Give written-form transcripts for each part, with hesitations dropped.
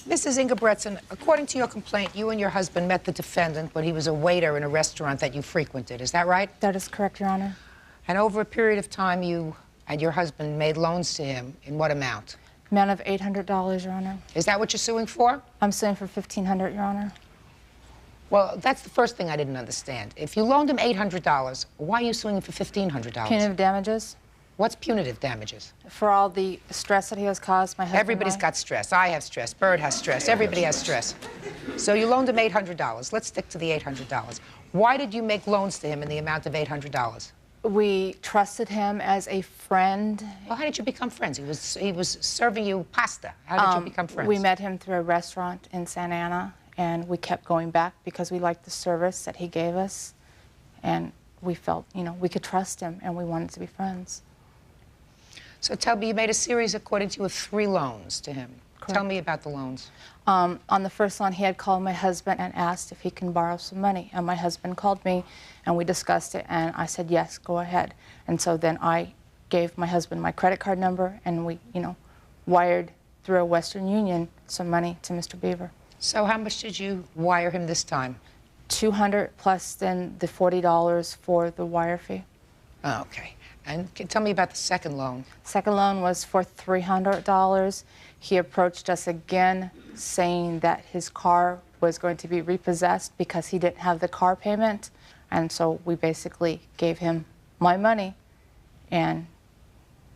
Mrs. Ingebretson, according to your complaint, you and your husband met the defendant when he was a waiter in a restaurant that you frequented. Is that right? That is correct, Your Honor. And over a period of time, you and your husband made loans to him. In what amount? Amount of $800, Your Honor. Is that what you're suing for? I'm suing for $1,500, Your Honor. Well, that's the first thing I didn't understand. If you loaned him $800, why are you suing him for $1,500? Punitive damages. What's punitive damages? For all the stress that he has caused my husband. Everybody's got stress. I have stress. Bird has stress. Everybody has stress. So you loaned him $800. Let's stick to the $800. Why did you make loans to him in the amount of $800? We trusted him as a friend. Well, how did you become friends? He was serving you pasta. How did you become friends? We met him through a restaurant in Santa Ana, and we kept going back because we liked the service that he gave us, and we felt, you know, we could trust him, and we wanted to be friends. So tell me, you made a series, according to you, of 3 loans to him. Correct. Tell me about the loans. On the first loan, he had called my husband and asked if he can borrow some money. And my husband called me, and we discussed it, and I said, yes, go ahead. And so then I gave my husband my credit card number, and we, you know, wired through a Western Union some money to Mr. Beaver. So how much did you wire him this time? $200 plus then the $40 for the wire fee. Oh, okay. And tell me about the second loan. Second loan was for $300. He approached us again saying that his car was going to be repossessed because he didn't have the car payment. And so we basically gave him my money and,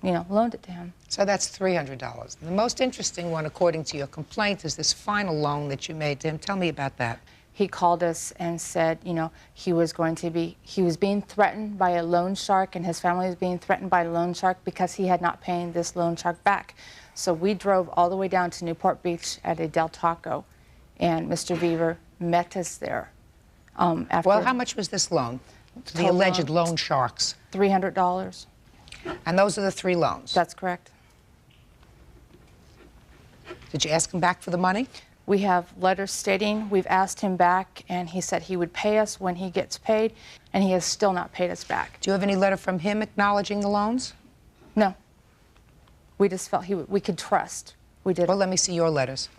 you know, loaned it to him. So that's $300. The most interesting one, according to your complaint, is this final loan that you made to him. Tell me about that. He called us and said, you know, he was being threatened by a loan shark, and his family was being threatened by a loan shark because he had not paid this loan shark back. So we drove all the way down to Newport Beach at a Del Taco, and Mr. Beaver met us there. Well, how much was this loan to the alleged loan sharks? $300. And those are the 3 loans? That's correct. Did you ask him back for the money? We have letters stating we've asked him back, and he said he would pay us when he gets paid, and he has still not paid us back. Do you have any letter from him acknowledging the loans? No. We just felt we could trust. We did. Well, let me see your letters.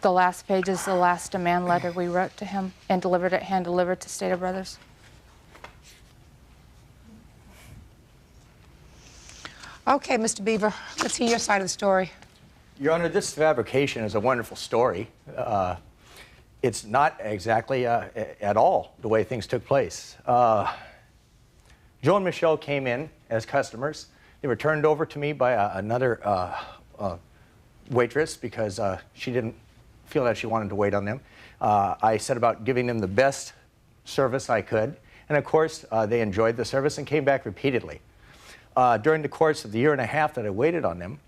The last page is the last demand letter we wrote to him and delivered it, hand-delivered to Stater Brothers. Okay, Mr. Beaver, let's hear your side of the story. Your Honor, this fabrication is a wonderful story. It's not exactly at all the way things took place. Joe and Michelle came in as customers. They were turned over to me by another waitress because she didn't feel that she wanted to wait on them. I set about giving them the best service I could, and of course, they enjoyed the service and came back repeatedly. During the course of the 1.5 years that I waited on them,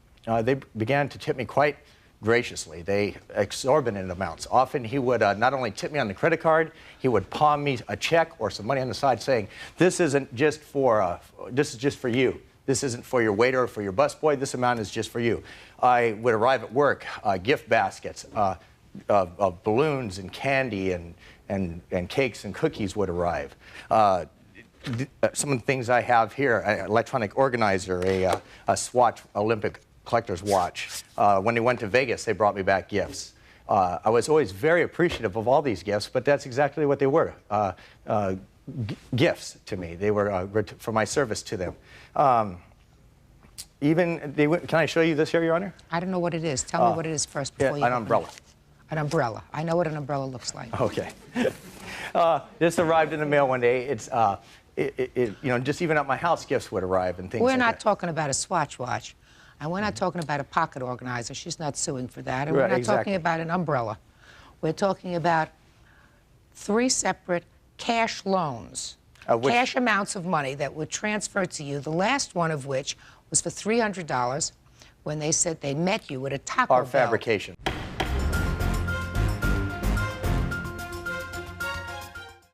they began to tip me quite graciously. They exorbitant amounts. Often he would not only tip me on the credit card, he would palm me a check or some money on the side saying, this isn't just for, this is just for you. This isn't for your waiter or for your busboy. This amount is just for you. I would arrive at work, gift baskets of balloons and candy and cakes and cookies would arrive. Some of the things I have here, an electronic organizer, a Swatch Olympic collector's watch. When they went to Vegas, they brought me back gifts. I was always very appreciative of all these gifts, but that's exactly what they were, gifts to me. They were for my service to them. Can I show you this here, Your Honor? I don't know what it is. Tell me what it is first before you... An umbrella. An umbrella. I know what an umbrella looks like. Okay. This arrived in the mail one day. It's... you know, just even at my house, gifts would arrive and things like that. We're not talking about a Swatch watch, and we're not talking about a pocket organizer. She's not suing for that. And we're not talking about an umbrella. We're talking about 3 separate cash loans, cash amounts of money that were transferred to you, the last one of which was for $300 when they said they met you at a Taco Bell. Our fabrication.